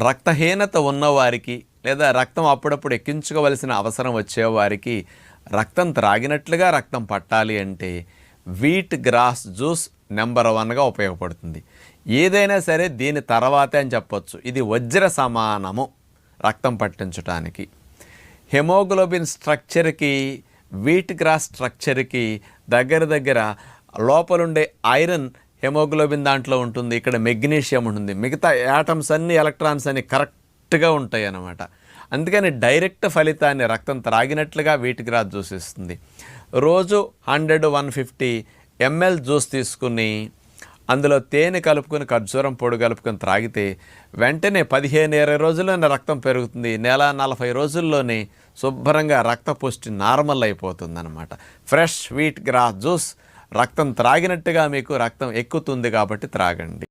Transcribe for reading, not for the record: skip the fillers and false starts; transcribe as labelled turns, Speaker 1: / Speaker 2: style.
Speaker 1: రక్తహీనత ఉన్నవారికి లేదా రక్తం అప్పుడప్పుడు ఎక్కించుకోవలసిన అవసరం వచ్చేవారికి రక్తం త్రాగినట్లుగా రక్తం పట్టాలి అంటే వీట్ గ్రాస్ జ్యూస్ నెంబర్ 1గా ఉపయోగపడుతుంది. ఏదైనా సరే దీని తర్వాతే అని చెప్పొచ్చు. ఇది వజ్ర సమానము రక్తం పట్టించడానికి. హెమోగ్లోబిన్ స్ట్రక్చర్కి వీట్ గ్రాస్ స్ట్రక్చర్కి దగ్గర లోపలుండే ఐరన్ హెమోగ్లోబిన్ దాంట్లో ఉంటుంది, ఇక్కడ మెగ్నీషియం ఉంటుంది, మిగతా యాటమ్స్ అన్ని ఎలక్ట్రాన్స్ అన్ని కరెక్ట్గా ఉంటాయి అన్నమాట. అందుకని డైరెక్ట్ ఫలితాన్ని రక్తం త్రాగినట్లుగా వీట్ గ్రాస్ జ్యూస్ ఇస్తుంది. రోజు 100-150 ml జ్యూస్ తీసుకుని అందులో తేనె కలుపుకొని ఖర్జూరం పొడి కలుపుకొని త్రాగితే వెంటనే 15-20 రోజుల్లోనే రక్తం పెరుగుతుంది. నెల 40 రోజుల్లోనే శుభ్రంగా రక్త పుష్టి నార్మల్ అయిపోతుంది అన్నమాట. ఫ్రెష్ వీట్ గ్రాస్ జ్యూస్ రక్తం త్రాగినట్టుగా మీకు రక్తం ఎక్కుతుంది కాబట్టి త్రాగండి.